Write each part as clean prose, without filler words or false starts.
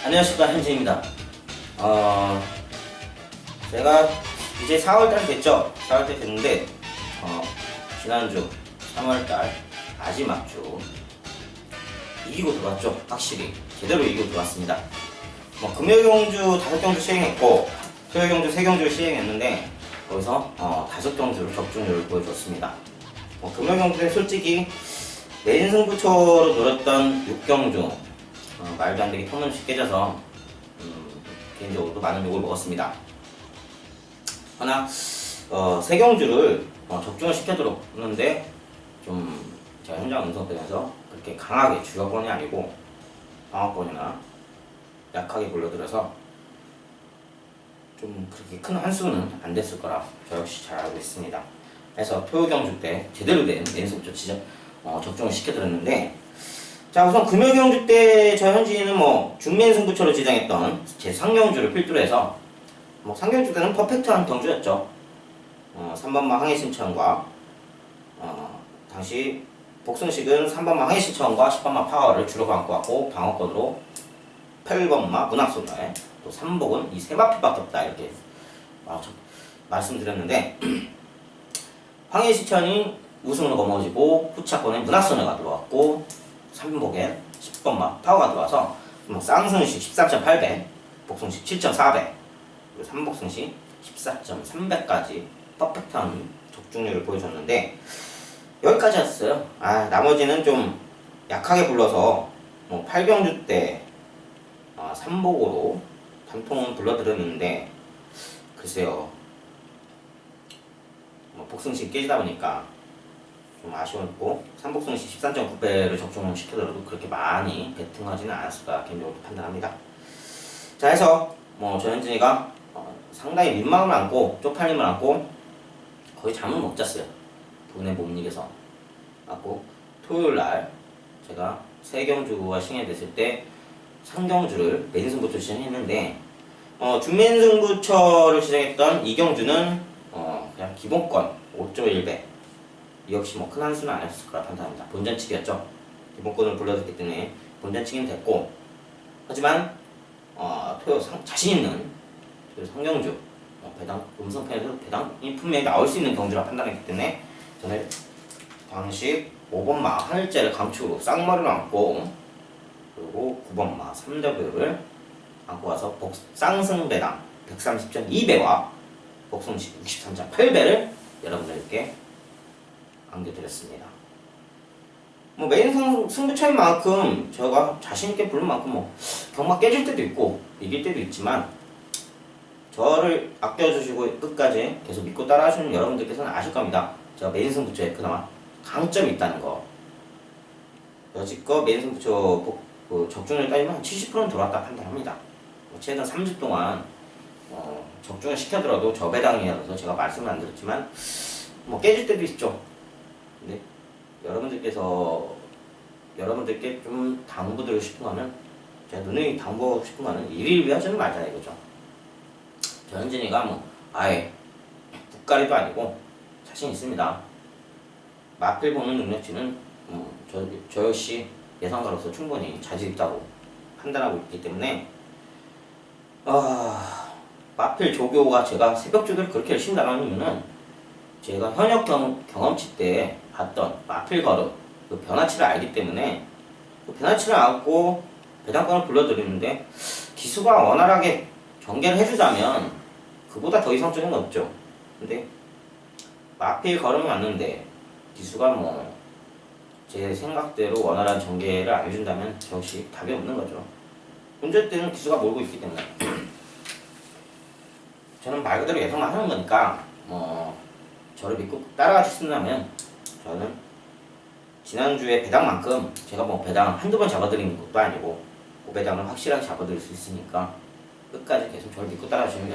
안녕하십니까, 현진입니다. 제가 이제 4월달 됐죠? 4월달 됐는데 지난주 3월달 마지막 주 이기고 들어왔죠? 확실히 제대로 이기고 들어왔습니다. 금요일 경주 5경주 시행했고 토요일 경주 3경주를 시행했는데 거기서 5경주로 적중률을 보여줬습니다. 금요일 경주에 솔직히 내진 승부처로 노렸던 6경주 말도 안 되게 턴없이 깨져서 개인적으로도 많은 욕을 먹었습니다. 하나 3경주를 적중을 시켜도록 했는데 좀 제가 현장 운송되면서 그렇게 강하게 주력권이 아니고 방어권이나 약하게 불러들여서 좀 그렇게 큰 한수는 안 됐을 거라 저 역시 잘 알고 있습니다. 그래서 토요 경주 때 제대로 된 내진승부처 적중을 시켜드렸는데, 자, 우선 금요 경주 때 저 현진이는 중면 승부처로 지정했던 제 상경주를 필두로 해서 상경주 때는 퍼펙트한 경주였죠. 3번마 항해신천과 당시 복승식은 3번마 항해신천과 10번마 파워를 주로 갖고 왔고 방어권으로 8번마 문학소녀에 또 3복은 이 3마피밖에 없다 이렇게 말씀드렸는데 항해신천이 우승으로 넘어지고 후차권에 문학소녀가 들어왔고 3복에 10번마 파워가 들어와서 쌍승식 13.8배, 복승식 7.4배, 그리고 3복승식 14.3배까지 퍼펙트한 적중률을 보여줬는데 여기까지였어요. 나머지는 좀 약하게 불러서 8경주 때 3복으로 단통은 불러드렸는데 글쎄요, 복승식 깨지다 보니까 좀 아쉬웠고 3복승식 13.9배를 적중을 시켜더라도 그렇게 많이 배팅하지는 않았을까 개인적으로 판단합니다. 자, 해서 저 현진이가 상당히 민망을 안고 쪽팔림을 안고 거의 잠을 못 잤어요. 돈에 못 이겨서 안고 토요일날 제가 3경주가 시행됐을 때 3경주를 내진승부처 시행했는데 중면승부처를 시작했던 2경주는 그냥 기본권 5.1배 역시 큰 한수는 아니었을 거라 판단합니다. 본전치기였죠. 기본권을 불러줬기 때문에 본전치기는 됐고, 하지만 토요 자신 있는 상경주 배당 음성편에서 배당이 분명히 나올 수 있는 경주라 판단했기 때문에 저는 당시 5번마 하늘재를 강추로 쌍머리를 안고 그리고 9번마 3W를 안고 와서 쌍승배당 130.2배와 복승식 63.8배를 여러분들께 안겨드렸습니다. 메인 승부처인 만큼 제가 자신있게 부른 만큼 경마 깨질 때도 있고 이길 때도 있지만 저를 아껴주시고 끝까지 계속 믿고 따라하시는 여러분들께서는 아실 겁니다. 제가 메인 승부처에 그나마 강점이 있다는 거. 여지껏 메인 승부처 적중을 따지면 한 70%는 들어왔다 판단합니다. 최근 3주 동안 적중을 시켜더라도 저배당이라서 제가 말씀을 안 드렸지만 깨질 때도 있죠. 근데 여러분들께 좀 당부드리고 싶은 거는, 제가 누누이 당부하고 싶은 거는 일일 위하지는 말자 이거죠. 저 현진이가 아예 국가리도 아니고 자신 있습니다. 마필 보는 능력치는 저 역시 예상가로서 충분히 자질 있다고 판단하고 있기 때문에 마필 조교가 제가 새벽주도를 그렇게 열심히 나가는 이유는 제가 현역 경험치 때 봤던 마필 걸음 그 변화치를 알기 때문에 그 변화치를 알고 배당권을 불러드리는데 기수가 원활하게 전개를 해주자면 그보다 더 이상적인 건 없죠. 근데 마필 걸음이 왔는데 기수가 제 생각대로 원활한 전개를 안 해준다면 역시 답이 없는 거죠. 문제 때는 기수가 몰고 있기 때문에 저는 말 그대로 예상만 하는 거니까 저를 믿고 따라가 주신다면 저는 지난주에 배당만큼 제가 배당 한두 번 잡아드리는 것도 아니고 그 배당을 확실하게 잡아드릴 수 있으니까 끝까지 계속 저를 믿고 따라가 주시는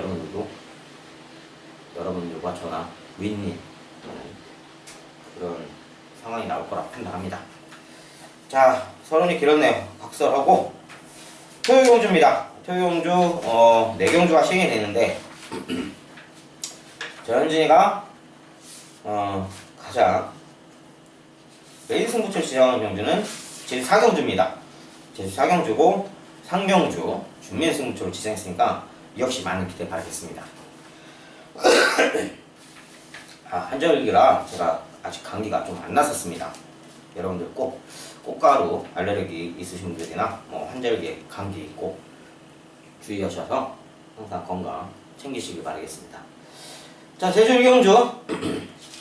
여러분들과 저나 윈윈 그런 상황이 나올 거라 판단합니다. 자, 서론이 길었네요. 각설하고 토요 경주입니다. 토요 경주 4경주가 시행이 되는데 저 현진이가 가장 메인 승부처 지정하는 경주는 제주 4경주입니다. 제주 4경주고 상경주 준비승부처로 지정했으니까 역시 많은 기대 바라겠습니다. 한절기라 제가 아직 감기가 좀 안 났었습니다. 여러분들 꼭 꽃가루 알레르기 있으신 분들이나 한절기에 감기 꼭 주의하셔서 항상 건강 챙기시길 바라겠습니다. 자, 제주 경주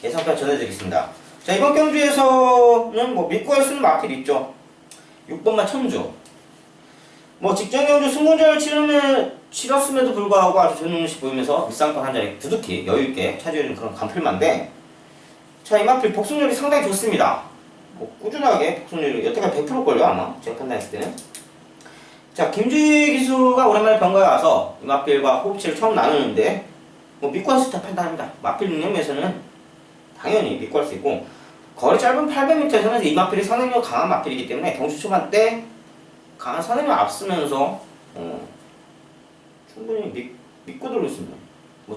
예상표 전해드리겠습니다. 자, 이번 경주에서는 믿고 할 수 있는 마필 있죠. 6번마 천주. 직전 경주 승공전을 치렀음에도 불구하고 아주 좋은 음식 보이면서 밑상권 한 자리 두둑히 여유있게 차지해주는 그런 간필마인데, 자, 이 마필 복승률이 상당히 좋습니다. 꾸준하게 복승률이 여태까지 100%걸요, 아마. 제가 판단했을 때는. 자, 김주희 기수가 오랜만에 병가에 와서 이 마필과 호흡치를 처음 나누는데, 믿고 할 수 있다 판단합니다. 마필 능력에서는 당연히 믿고 할 수 있고, 거리 짧은 800m에서는 이 마필이 선행력 강한 마필이기 때문에 경주 초반 때 강한 선행력 앞서면서 충분히 믿고 들고 있습니다.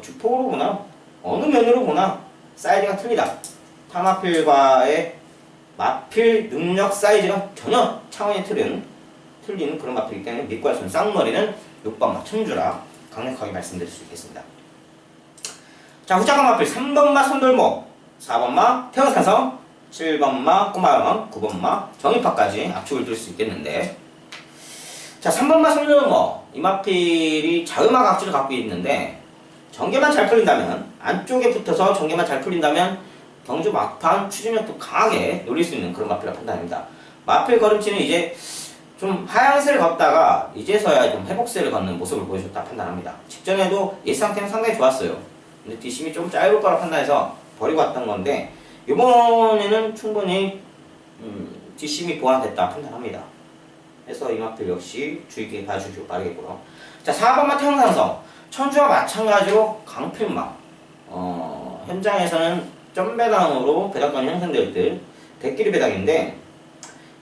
주폭으로 보나 어느 면으로 보나 사이즈가 틀리다. 타 마필과의 마필 능력 사이즈가 전혀 차원이 틀린 그런 마필이기 때문에 믿고 할 수 있는 쌍머리는 6번마 천주라 강력하게 말씀드릴 수 있겠습니다. 자, 후자강 마필 3번마 손돌모, 4번마 태어산성, 7번마 꼬마영, 9번마 정입파까지 압축을 들 수 있겠는데, 자, 3번마 손돌모, 이 마필이 자음악 악지를 갖고 있는데 전개만 잘 풀린다면, 안쪽에 붙어서 전개만 잘 풀린다면 경주 막판 추진력도 강하게 노릴 수 있는 그런 마필이라 판단합니다. 마필 걸음치는 이제 좀 하향세를 걷다가 이제서야 좀 회복세를 걷는 모습을 보여줬다 판단합니다. 직전에도 예상태는 상당히 좋았어요. 근데 뒷심이 좀 짧을 거라 판단해서 버리고 왔던 건데, 이번에는 충분히 뒷심이 보완됐다 판단합니다. 그래서 이 마필 역시 주의 깊게 봐주시고 바라겠고요. 자, 4번마 태양산성, 천주와 마찬가지로 강필마. 현장에서는 점배당으로 배당권이 형성될 듯 대끼리 배당인데,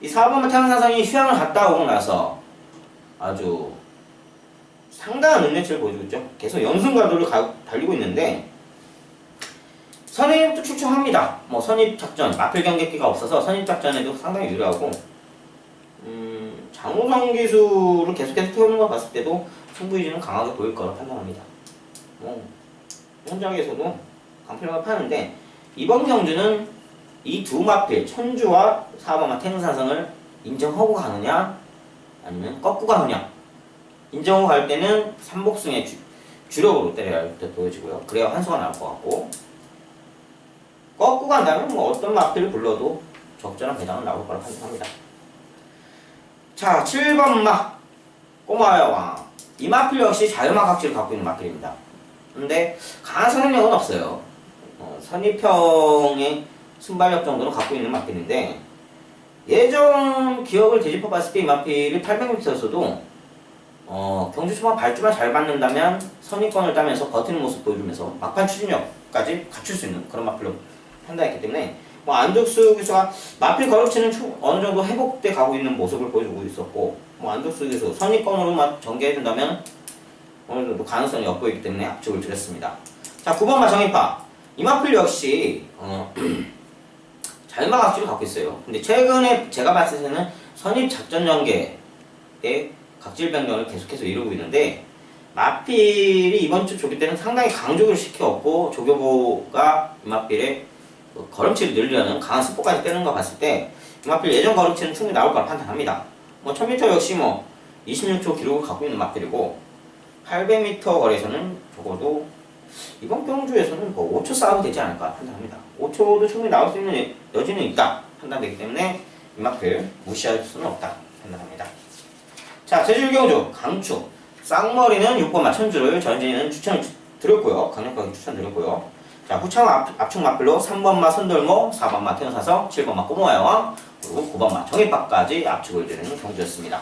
이 4번마 태양산성이 휴양을 갔다 오고 나서 아주 상당한 능력치를 보여주고 있죠. 계속 연승가도를 달리고 있는데 선입도 출중합니다. 선입작전, 마필 경계기가 없어서 선입작전에도 상당히 유리하고, 장우성 기수를 계속해서 태우는 걸 봤을 때도 승부의지는 강하게 보일 거라 판단합니다. 현장에서도 강필만 파는데, 이번 경주는 이 두 마필, 천주와 4번마 태릉산성을 인정하고 가느냐 아니면 꺾고 가느냐. 인정하고 갈 때는 삼복승의 주력으로 때려야 할 때 보여지고요. 그래야 환수가 나올 것 같고, 꺾고 간다면 어떤 마필을 불러도 적절한 배당은 나올 거라 판단합니다. 자, 7번마 꼬마여왕, 이 마필 역시 자유막 각지를 갖고 있는 마필입니다. 근데 강한 선행력은 없어요. 선입형의 순발력 정도는 갖고 있는 마필인데, 예전 기억을 되짚어 봤을 때 이 마필이 800m에서도 경주 초반 발주만 잘 받는다면 선입권을 따면서 버티는 모습 보여주면서 막판 추진력까지 갖출 수 있는 그런 마필로 판단했기 때문에, 안덕수 기수가 마필 거력치는 어느 정도 회복돼 가고 있는 모습을 보여주고 있었고, 안덕수 기수 선입권으로만 전개해준다면 어느 정도 가능성이 엿보이기 때문에 압축을 드렸습니다. 자, 9번마 정입파, 이 마필 역시 자유막 악지를 갖고 있어요. 근데 최근에 제가 봤을 때는 선입 작전 전개의 각질 변경을 계속해서 이루고 있는데, 마필이 이번 주 조교 때는 상당히 강조를 시켰고, 조교보가 이 마필의 걸음치를 늘리려는 강한 스포까지 빼는 거 봤을 때 이 마필 예전 걸음치는 충분히 나올 거라 판단합니다. 1000m 역시 26초 기록을 갖고 있는 마필이고, 800m 거리에서는 적어도 이번 경주에서는 5초 싸움이 되지 않을까 판단합니다. 5초도 충분히 나올 수 있는 여지는 있다 판단되기 때문에 이 마필 무시할 수는 없다 판단합니다. 자, 제주 경주 강추 쌍머리는 6번마 천주를 전진에는 추천을 드렸고요. 강력하게 추천드렸고요. 자, 후창 압축 마필로 3번마 선돌모, 4번마 태어사성, 7번마 꼬모야왕, 그리고 9번마 정입박까지 압축을 드리는 경주였습니다.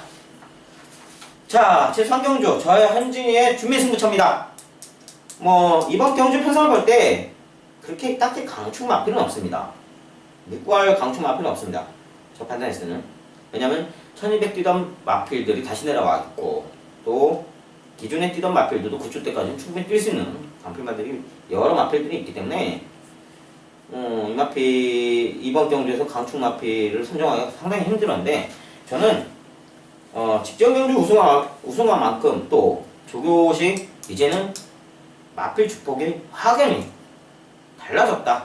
자, 제3경주 저의 현진이의 준비승부처입니다. 이번 경주 편성을 볼 때 그렇게 딱히 강축 마필은 없습니다. 믿고 할 강축 마필은 없습니다. 저 판단했을 때는. 왜냐면 1200 뛰던 마필들이 다시 내려와 있고, 또 기존에 뛰던 마필들도 9초 때까지는 충분히 뛸 수 있는 강필마들이 여러 마필들이 있기 때문에 이 마필 이번 경주에서 강축 마필을 선정하기가 상당히 힘들었는데, 저는 직전경주 우승한 만큼 또 조교식 이제는 마필 주폭이 확연히 달라졌다.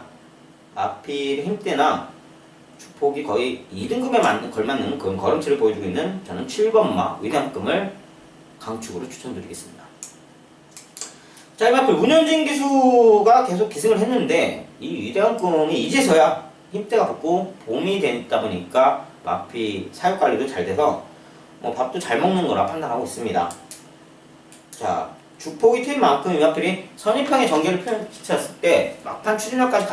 마필 힘대나 주폭이 거의 2등급에 걸맞는 그런 걸음치를 보여주고 있는 저는 7번마 위대함금을 강축으로 추천드리겠습니다. 자, 이 마필 운현진 기수가 계속 기승을 했는데 이 위대함금이 이제서야 힘대가 붙고 봄이 됐다 보니까 마필 사육관리도 잘 돼서 밥도 잘 먹는 거라 판단하고 있습니다. 자, 주폭이 트인 만큼 이 마필이 선입형의 전개를 펼쳤을 때 막판 추진력까지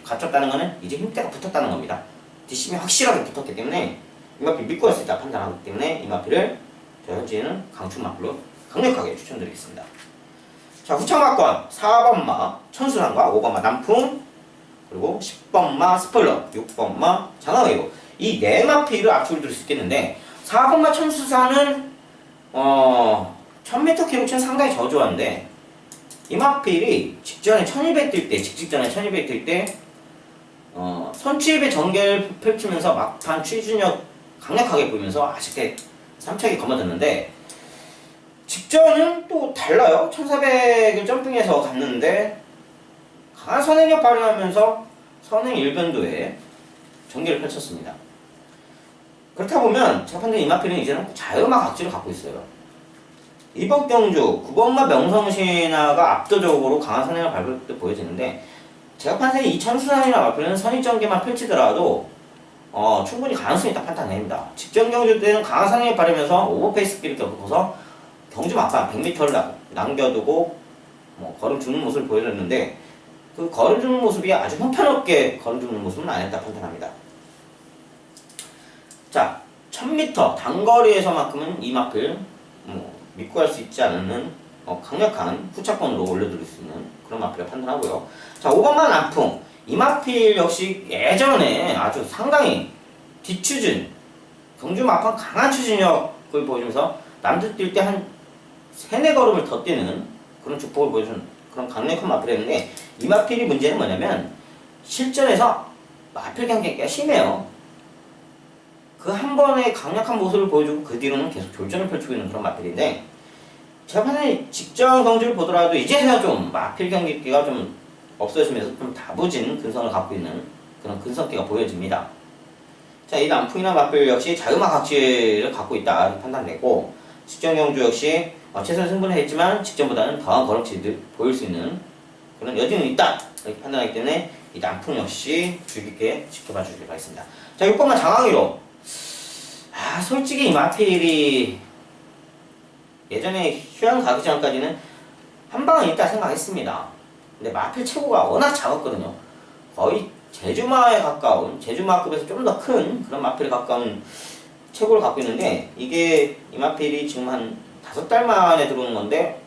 갖췄다는 것은 이제 힘대가 붙었다는 겁니다. 뒷심이 확실하게 붙었기 때문에 이 마필 믿고 할 수 있다 판단하기 때문에 이 마필을 저 현재는 강축 마필로 강력하게 추천드리겠습니다. 자, 후창마권 4번마 천수산과 5번마 남풍 그리고 10번마 스포일러 6번마 장하의로 이 네 마필을 압축을 들을 수 있겠는데 4번마 천수산은 1000m 기록치는 상당히 저조한데 이 마필이 직전에 1200 뛸 때 직전에 1200 뛸 때 선취입의 전개를 펼치면서 막판 추진력 강력하게 보이면서 아쉽게 3차기 거머졌는데 직전은 또 달라요. 1400을 점핑해서 갔는데 강한 선행력 발휘하면서 선행 일변도에 전개를 펼쳤습니다. 그렇다 보면 제가 판단한 이 마필은 이제는 자유마 각지를 갖고 있어요. 이번 경주 9번마 명성신화가 압도적으로 강한 선행을 발휘할 때 보여지는데 제가 판단한 이 천수산이나 마필은 선입전개만 펼치더라도 충분히 가능성이 있다 판단됩니다. 직전 경주 때는 강한 선행을 발휘하면서 오버페이스기를 겪어서 경주 막판 100m를 남겨두고 걸음 주는 모습을 보여줬는데 그 걸음 주는 모습이 아주 형편없게 걸음 주는 모습은 아니었다 판단합니다. 자, 1000m 단거리에서만큼은 이 마필 믿고 할 수 있지 않는 강력한 후차권으로 올려드릴 수 있는 그런 마필을 판단하고요. 자, 5번마 남풍 이 마필 역시 예전에 아주 상당히 뒷추진 경주 막판 강한 추진력을 보여주면서 남들 뛸 때 한 3, 4걸음을 더 뛰는 그런 주폭을 보여주는 그런 강력한 마필이었는데 이 마필이 문제는 뭐냐면 실전에서 마필 경계가 심해요. 그 한 번의 강력한 모습을 보여주고 그 뒤로는 계속 졸전을 펼치고 있는 그런 마필인데 제가 판단에 직전 경주를 보더라도 이제서야 좀 마필 경기가 좀 없어지면서 좀 다부진 근성을 갖고 있는 그런 근성기가 보여집니다. 자, 이 남풍이나 마필 역시 자유마 각지를 갖고 있다 판단되고 직전 경주 역시 최선 승부는 했지만 직전보다는 더한 걸음치를 보일 수 있는 그런 여지는 있다 이렇게 판단하기 때문에 이 남풍 역시 주의 깊게 지켜봐 주시기 바라겠습니다. 자, 6번만 장항이로 솔직히 이 마필이 예전에 휴양 가기 전까지는 한 방은 있다 생각했습니다. 근데 마필 체구가 워낙 작았거든요. 거의 제주마에 가까운 제주마급에서 좀 더 큰 그런 마필에 가까운 체구를 갖고 있는데 이게 이 마필이 지금 한 5달 만에 들어오는 건데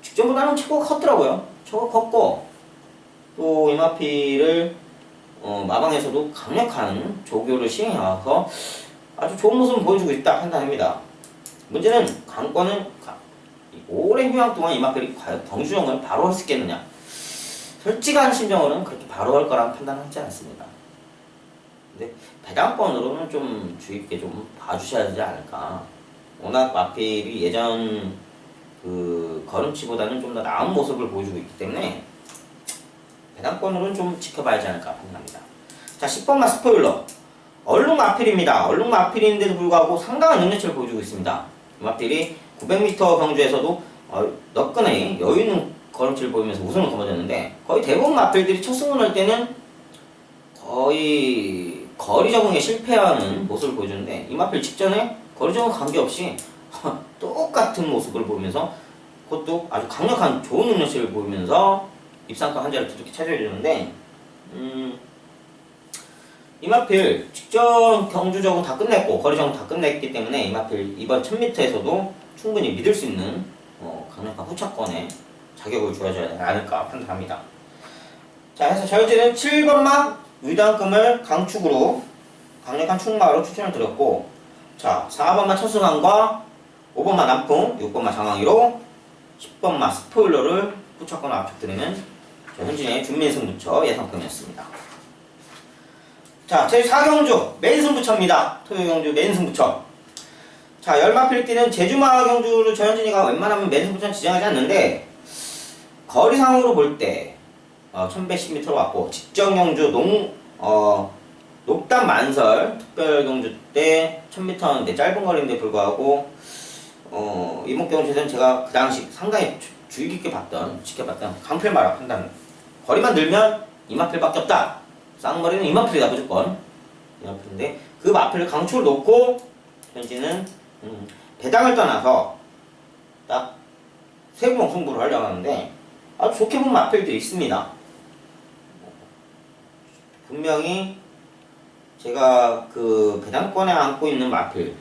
직전보다는 체구가 컸더라고요. 체구가 컸고 또 이 마필을 마방에서도 강력한 조교를 시행해와서 아주 좋은 모습을 보여주고 있다 판단합니다. 문제는 관건은 오랜 휴양 동안 이 마필이 과연 경주정을 바로 할 수 있겠느냐. 솔직한 심정으로는 그렇게 바로 할 거라는 판단은 하지 않습니다. 근데 배당권으로는 좀 주의 깊게 좀 봐주셔야 되지 않을까. 워낙 마필이 예전 그 걸음치보다는 좀 더 나은 모습을 보여주고 있기 때문에 배당권으로는 좀 지켜봐야지 않을까 판단합니다. 자, 10번마 스포일러 얼룩 마필입니다. 얼룩 마필인데도 불구하고 상당한 능력치를 보여주고 있습니다. 이 마필이 900m 경주에서도 너끈하게 여유있는 걸음치를 보이면서 우승을 거머쥐었는데 거의 대부분 마필들이 첫 승문할 때는 거의 거리 적응에 실패하는 모습을 보여주는데 이 마필 직전에 거리 적응 관계없이 똑같은 모습을 보이면서 그것도 아주 강력한 좋은 능력치를 보이면서 입상권 한 자리를 두둑히 차지해주는데 이 마필 직전 경주 적응 다 끝냈고 거리 적응 다 끝냈기 때문에 이 마필 이번 1000m에서도 충분히 믿을 수 있는 강력한 후차권에 자격을 주어져야 되지 않을까 판단합니다. 자, 그래서 저희는 7번마 위대함금을 강축으로 강력한 축마로 추천을 드렸고 자, 4번마 천수강과 5번마 남풍, 6번마 장항이로 10번마 스포일러를 후차권으로 압축드리는 현진의 준민승부처 예상금이었습니다. 자, 제4경주 메인 승부처입니다. 토요경주 메인 승부처. 자, 열마필 뛰는 제주마 경주를 전현진이가 웬만하면 맨승부처는 지정하지 않는데 거리상으로 볼 때 1110m로 왔고 직전 경주 녹담 만설 특별 경주 때 1000m인데 짧은 거리인데 불구하고 이번 경주에서는 제가 그 당시 상당히 주의 깊게 지켜봤던 강필마라 판단. 거리만 늘면 이마필밖에 없다. 쌍머리는 이마필이다 무조건. 이마필인데 그 마필을 강추를 놓고 현진은 배당을 떠나서 딱 세구봉 승부를 하려고 하는데 아주 좋게 본 마필들이 있습니다. 분명히 제가 그 배당권에 안고 있는 마필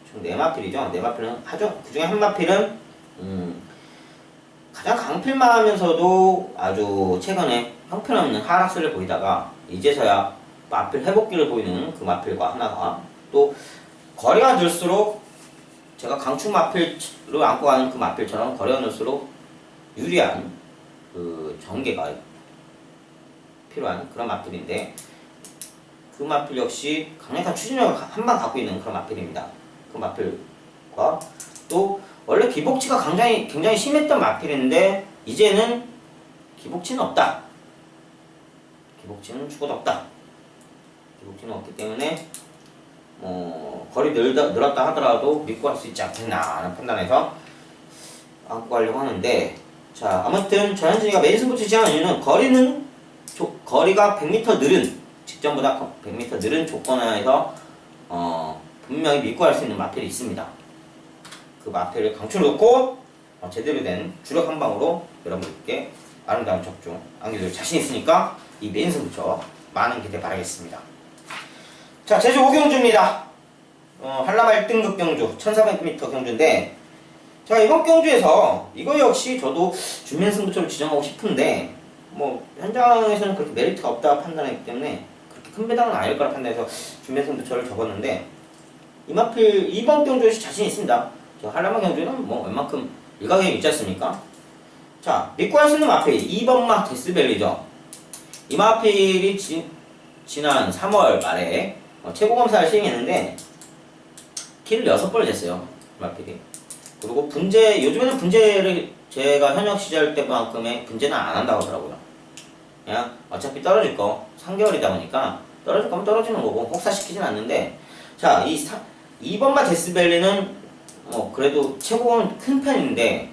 총 4마필이죠. 4마필은 하죠. 그 중에 한 마필은 가장 강필마하면서도 아주 최근에 형편없는 하락세를 보이다가 이제서야 마필 회복기를 보이는 그 마필과 하나가 또 거리가 늘수록 제가 강축 마필로 안고 가는 그 마필처럼 거리가 늘수록 유리한 그 전개가 필요한 그런 마필인데 그 마필 역시 강력한 추진력을 한방 갖고 있는 그런 마필입니다. 그 마필과 또 원래 기복치가 굉장히 심했던 마필인데 이제는 기복치는 없다. 기복치는 죽어도 없다. 기복치는 없기 때문에 거리 늘었다 하더라도 믿고 할 수 있지 않겠나 하는 판단에서 안고 가려고 하는데 자 아무튼 전현진이가 메인승부 지정한 이유는 거리가 100m 늘은 직전보다 100m 늘은 조건하에서 분명히 믿고 할 수 있는 마필이 있습니다. 그 마필을 강추를 놓고 제대로 된 주력 한방으로 여러분들께 아름다운 적중 안겨줄 자신 있으니까 이 메인승부처 많은 기대 바라겠습니다. 자 제주 5경주입니다. 한라마 1등급 경주 1400m 경주인데 자 이번 경주에서 이거 역시 저도 준면승부처를 지정하고 싶은데 현장에서는 그렇게 메리트가 없다 판단했기 때문에 그렇게 큰 배당은 아닐 거라 판단해서 준면승부처를 적었는데 이마필 이번 경주에서 자신 있습니다. 저 한라마 경주는 웬만큼 일가견이 있지 않습니까? 자 믿고 할 수 있는 마필 2번마 데스밸리죠. 이 마필이 지난 3월 말에 최고검사를 시행했는데 키를 6번 쟀어요. 마필이. 그리고 요즘에는 분재를 제가 현역 시절 때만큼의 분재는 안 한다고 하더라고요. 그냥 어차피 떨어질 거 3개월이다 보니까 떨어질 거면 떨어지는 거고 혹사시키진 않는데 자, 2번마 데스밸리는 그래도 최고는 큰 편인데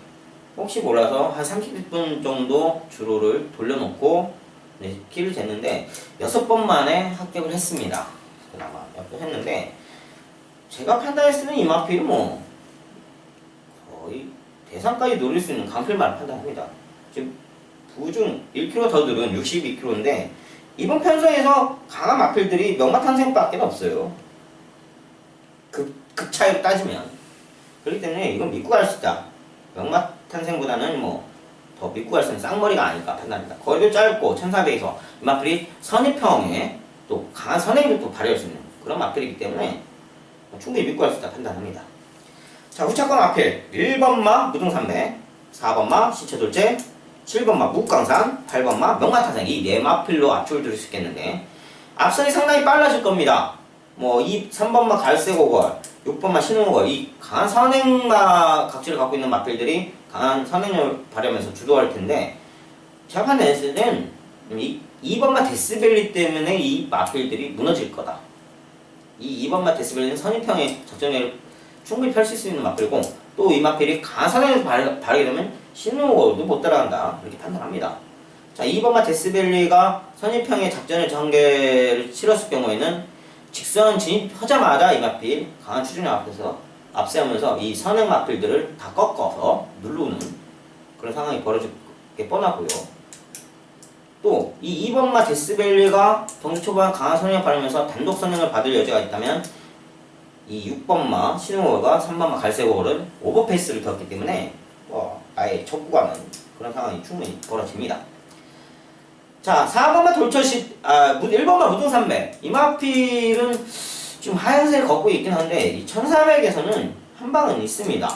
혹시 몰라서 한 30분 정도 주로를 돌려놓고 키를 쟀는데 6번 만에 합격을 했습니다. 그나마 합격했는데 제가 판단했을 때는 이 마필은 거의 대상까지 노릴 수 있는 강필만 판단합니다. 지금 부중 1kg 더 늘은 62kg인데 이번 편성에서 강한 마필들이 명마탄생밖에 없어요. 그 차이로 따지면 그렇기 때문에 이건 믿고 갈 수 있다. 명마탄생보다는 더 믿고 갈 수 있는 쌍머리가 아닐까 판단합니다. 거리도 짧고 1400에서 이 마필이 선입형에 또 강한 선행을 또 발휘할 수 있는 그런 마필이기 때문에 충분히 믿고 갈 수 있다 판단합니다. 자 후차권 마필 1번마 무등산맥 4번마 시체돌제 7번마 묵강산 8번마 명마탄생 이 4마필로 압축을 들을 수 있겠는데 앞선이 상당히 빨라질 겁니다. 3번마 갈색오걸 6번마 신흥오걸 이 강한 선행마 각질을 갖고 있는 마필들이 강한 선행력을 발휘하면서 주도할 텐데 제가 판단했을 때는 2번마 데스밸리 때문에 이 마필들이 무너질 거다. 이 2번마 데스밸리는 선입형의 적정력을 충분히 펼칠 수 있는 마필이고 또 이 마필이 강한 선행력을 발휘하게 되면 신흥오걸도 못 따라간다 이렇게 판단합니다. 자 2번마 데스밸리가 선입형의 작전의 전개를 치렀을 경우에는 직선 진입하자마자 이 마필 강한 추진력 앞에서 앞세우면서 이 선행 마필들을 다 꺾어서 누르는 그런 상황이 벌어질 게 뻔하고요. 또 이 2번마 데스밸리가 경주 초반 강한 선행을 발휘하면서 단독 선행을 받을 여지가 있다면 이 6번마 신흥오걸과 3번마 갈색오걸은 오버페이스를 겪기 때문에 아예 척구가는 그런 상황이 충분히 벌어집니다. 자 4번마 돌철시 1번마 무등산맥 이 마필은 지금 하얀색을 걷고 있긴 한데 이 1400에서는 한 방은 있습니다.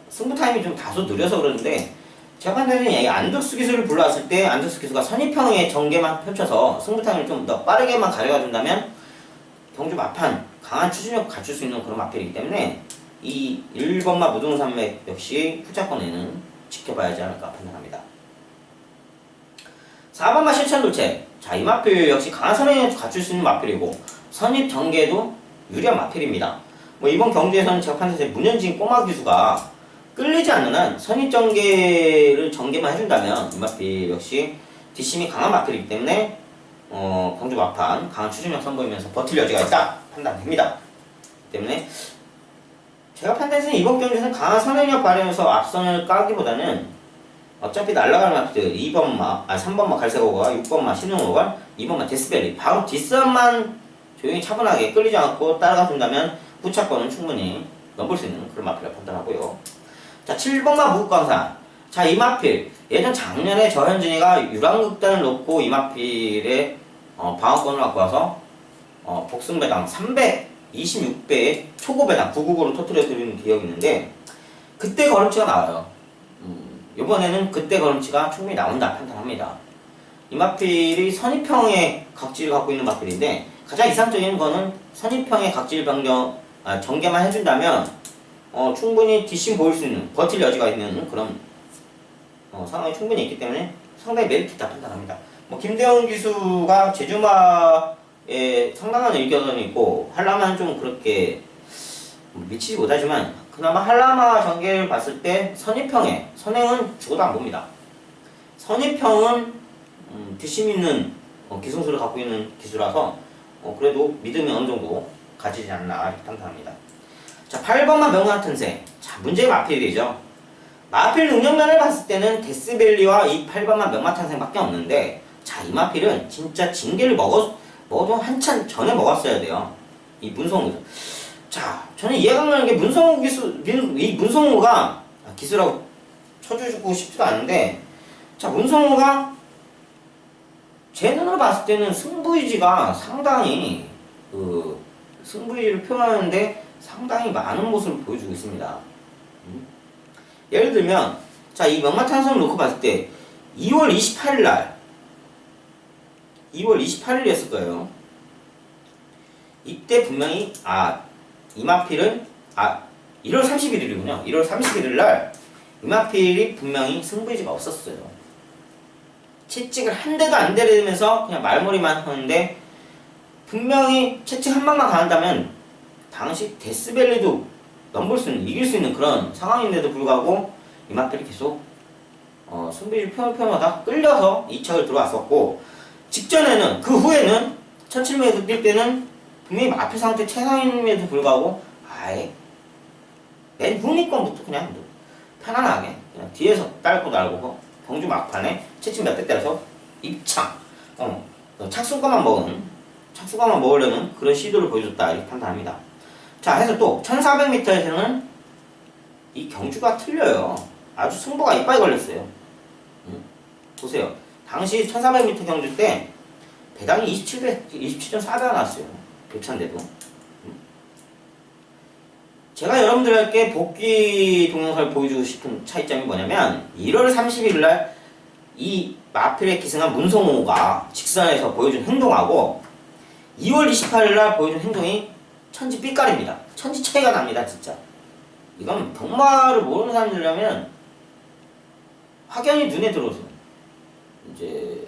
승부 타임이 좀 다소 느려서 그러는데 제가 판단에는 이 안덕수 기술을 불러왔을 때 안덕수 기술가 선입형의 전개만 펼쳐서 승부 타임을 좀 더 빠르게만 가져가 준다면 경주 마판 강한 추진력을 갖출 수 있는 그런 마필이기 때문에 이 1번마 무등산맥 역시 후자권에는 지켜봐야지 않을까 판단합니다. 4번마 실천돌체. 자, 이 마필 역시 강한 선행력을 갖출 수 있는 마필이고 선입 전개에도 유리한 마필입니다. 뭐 이번 경주에서는 제가 판단했을 때 문현진 꼬마 기수가 끌리지 않는 한 선입 전개만 해준다면 이 마필 역시 뒷심이 강한 마필이기 때문에 경주 막판 강한 추진력 선보이면서 버틸 여지가 있다 판단됩니다. 때문에 제가 판단해서 이번 경주에서는 강한 선행력 발휘해서 앞선을 까기보다는 어차피 날아가는 마필들 3번마 갈색오가 6번마 신흥오가 2번마 데스벨리 바로 뒷선만 조용히 차분하게 끌리지 않고 따라가 준다면 후차권은 충분히 넘볼 수 있는 그런 마필을 판단하고요. 자, 7번마 무국광산. 자, 이 마필 예전 작년에 저현진이가 유랑극단을 놓고 이 마필의 방어권을 갖고 와서 복승배당 326배의 초고배당 999로 터뜨려드리는 기억이 있는데 그때 걸음치가 나와요. 이번에는 그때 걸음치가 충분히 나온다 판단합니다. 이 마필이 선입형의 각질을 갖고 있는 마필인데 가장 이상적인 거는 선입형의 각질 전개만 해준다면 충분히 뒷심 보일 수 있는 버틸 여지가 있는 그런 상황이 충분히 있기 때문에 상당히 메리트 있다 판단합니다. 뭐 김대원 기수가 제주마에 상당한 일견이 있고 한라마는 좀 그렇게 미치지 못하지만 그나마 한라마 전개를 봤을 때 선행은 죽어도 안 봅니다. 선입형은 뒷심 있는 기승수를 갖고 있는 기수라서 그래도 믿음이 어느 정도 가지지 않나 이렇게 판단합니다. 자, 8번만 명랑한 틈새. 자, 문제의 마필이죠. 마필 능력면을 봤을 때는 데스밸리와 이 8번만 명마탄생밖에 없는데 자, 이 마필은 진짜 징계를 먹어도 한참 전에 먹었어야 돼요. 이 문성우. 자, 저는 이해가 안 가는 게 이 문성우가 기수라고 쳐주고 싶지도 않은데 자, 문성우가 제 눈으로 봤을 때는 승부의지가 상당히 승부의지를 표현하는데 상당히 많은 모습을 보여주고 있습니다. 예를 들면 자, 이 명마탄성을 놓고 봤을 때 2월 28일이었을 거예요. 이때 분명히 이마필은 1월 31일이군요. 1월 31일 날 이마필이 분명히 승부의지가 없었어요. 채찍을 한 대도 안 때리면서 그냥 말머리만 하는데 분명히 채찍 한 방만 가한다면 당시 데스밸리도 이길 수 있는 그런 상황인데도 불구하고 이마필이 계속 승부의지 표현하다 끌려서 2착을 들어왔었고 직전에는 그 후에는 1700m 뛸 때는 분명히 마필 상태 최상임에도 불구하고 아예 맨 후미권부터 그냥 편안하게 그냥 뒤에서 딸고 날고 경주 막판에 채찍 몇 대 때려서 입창 착수가만 먹으려는 그런 시도를 보여줬다 이렇게 판단합니다. 자, 해서 또 1400m에서는 이 경주가 틀려요. 아주 승부가 이빨 걸렸어요. 보세요. 당시 1400m 경주 때 배당이 27.4배가 나왔어요. 교차인데도. 제가 여러분들에게 복귀 동영상을 보여주고 싶은 차이점이 뭐냐면 1월 31일 날 이 마필에 기승한 문성호가 직선에서 보여준 행동하고 2월 28일 날 보여준 행동이 천지 삐까리입니다. 천지 차이가 납니다. 진짜. 이건 병마를 모르는 사람들이라면 확연히 눈에 들어오세요. 이제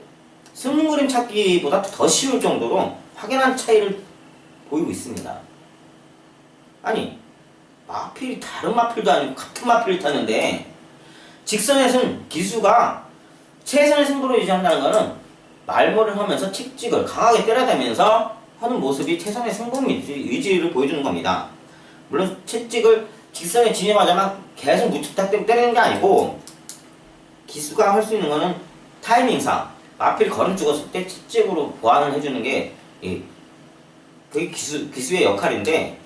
승부 그림 찾기보다 더 쉬울 정도로 확연한 차이를 보이고 있습니다. 아니 마필이 다른 마필도 아니고 같은 마필을 타는데 직선에서는 기수가 최선의 승부를 유지한다는 것은 말머리를 하면서 채찍을 강하게 때려대면서 하는 모습이 최선의 승부 의지를 보여주는 겁니다. 물론 채찍을 직선에 진입하자마 계속 무뚝딱 때리는 게 아니고 기수가 할 수 있는 거는 타이밍상 마필 걸음 죽었을 때 채찍으로 보완을 해주는 게 그게 기수의 역할인데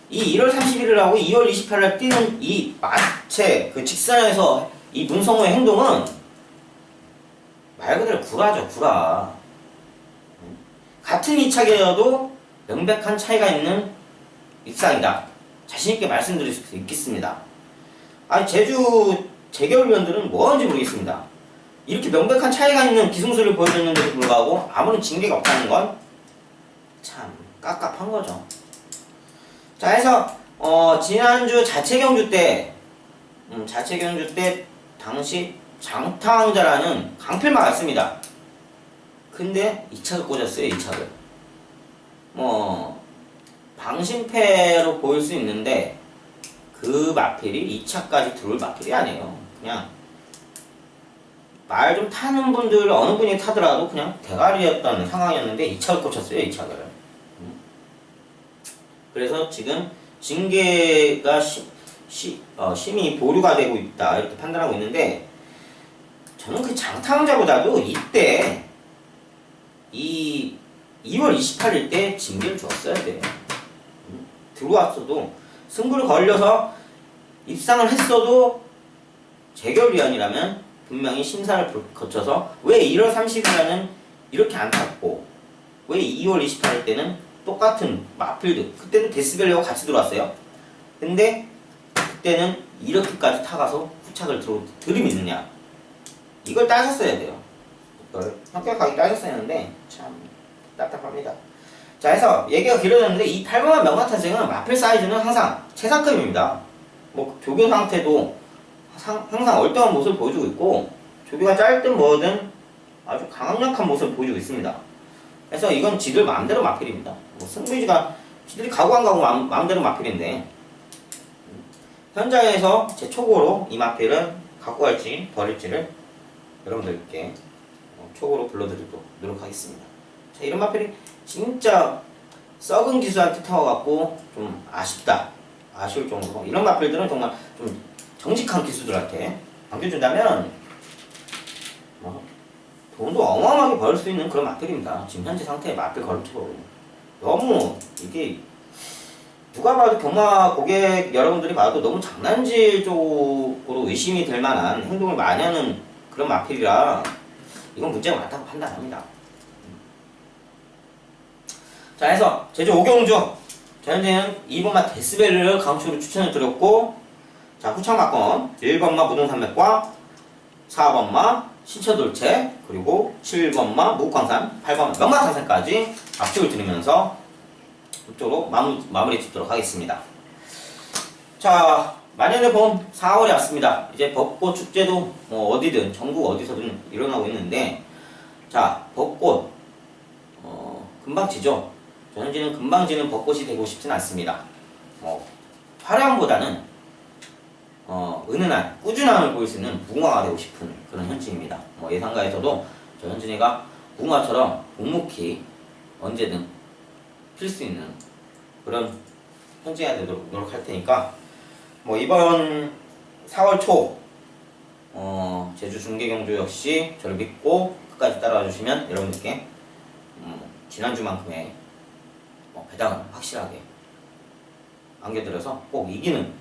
이 1월 31일하고 2월 28일에 뛰는 이 마체 그 직선에서 이 문성호의 행동은 말 그대로 구라죠, 구라. 같은 이차계여도 명백한 차이가 있는 입상이다. 자신있게 말씀드릴 수 있겠습니다. 아니 제주 재겨울위원들은 뭐하는지 모르겠습니다. 이렇게 명백한 차이가 있는 기승수를 보여줬는데도 불구하고 아무런 징계가 없다는 건 참 깝깝한 거죠. 자, 해서 지난주 자체 경주 때 당시 장타왕자라는 강필마가 있습니다. 근데 2착을 꽂았어요. 2착을. 방심패로 보일 수 있는데 그 마필이 2차까지 들어올 마필이 아니에요. 그냥 말 좀 타는 분들 어느 분이 타더라도 그냥 대가리였던 상황이었는데 2착을 꽂혔어요. 2착을. 그래서 지금 징계가 심의 보류가 되고 있다 이렇게 판단하고 있는데, 저는 그 장타왕자보다도 이때 2월 28일 때 징계를 줬어야 돼요. 들어왔어도 승부를 걸려서 입상을 했어도 재결위원이라면 분명히 심사를 거쳐서 왜 1월 30일에는 이렇게 안 탔고 왜 2월 28일 때는 똑같은 마필드, 그때는 데스벨레와 같이 들어왔어요. 근데 그때는 이렇게까지 타가서 후착을 들이미느냐, 이걸 따졌어야 돼요. 이걸 합격하게 따졌어야 하는데 참 답답합니다. 자, 해서 얘기가 길어졌는데 이 8번만 명마탄생은 마필 사이즈는 항상 최상급입니다. 조교 상태도 항상 얼떨한 모습을 보여주고 있고, 조교가 짧든 뭐든 아주 강력한 모습을 보여주고 있습니다. 그래서 이건 지들 마음대로 마필입니다. 승부지가 지들이 가고 안 가고 마음대로 마필인데, 현장에서 제 초고로 이 마필은 갖고 갈지 버릴지를 여러분들께 초고로 불러드리도록 노력하겠습니다. 자, 이런 마필이 진짜 썩은 기수한테 태워갖고 좀 아쉬울 정도로, 이런 마필들은 정말 좀 정직한 기수들한테 넘겨준다면 돈도 어마어마하게 벌 수 있는 그런 마필입니다. 지금 현재 상태의 마필 걸음처럼 너무 이게 누가 봐도 경마 고객 여러분들이 봐도 너무 장난질 쪽으로 의심이 될 만한 행동을 많이 하는 그런 마필이라 이건 문제가 많다고 판단합니다. 자, 해서 제주 오경주 현재는 2번마 데스벨을 강추로 추천을 드렸고, 자, 후창마건 1번마 무등산맥과 4번마 신처돌체, 그리고 7번마 무국광산, 8번마 명마탄산까지 압축을 드리면서 이쪽으로 마무리 짓도록 하겠습니다. 자, 만년의 봄 4월이 왔습니다. 이제 벚꽃 축제도 어디든 전국 어디서든 일어나고 있는데, 자, 벚꽃 금방 지죠. 현재는 금방 지는 벚꽃이 되고 싶진 않습니다. 화려함보다는 은은한 꾸준함을 보일 수 있는 무궁화가 되고 싶은 그런 현진입니다. 예상가에서도 저 현진이가 무궁화처럼 묵묵히 언제든 필 수 있는 그런 현진이가 되도록 노력할 테니까 이번 4월 초 제주 중계경주 역시 저를 믿고 끝까지 따라와 주시면 여러분들께 지난주만큼의 배당을 확실하게 안겨드려서 꼭 이기는,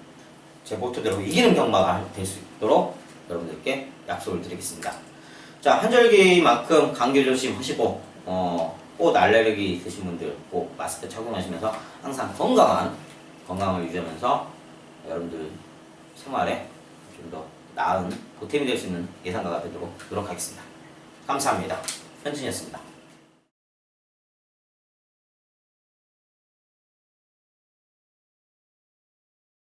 제 모토대로 이기는 경마가 될 수 있도록 여러분들께 약속을 드리겠습니다. 자, 한절기만큼 감기 조심하시고 꽃 알레르기 있으신 분들 꼭 마스크 착용하시면서 항상 건강을 유지하면서 여러분들 생활에 좀 더 나은 보탬이 될 수 있는 예상가가 되도록 노력하겠습니다. 감사합니다. 현진이었습니다.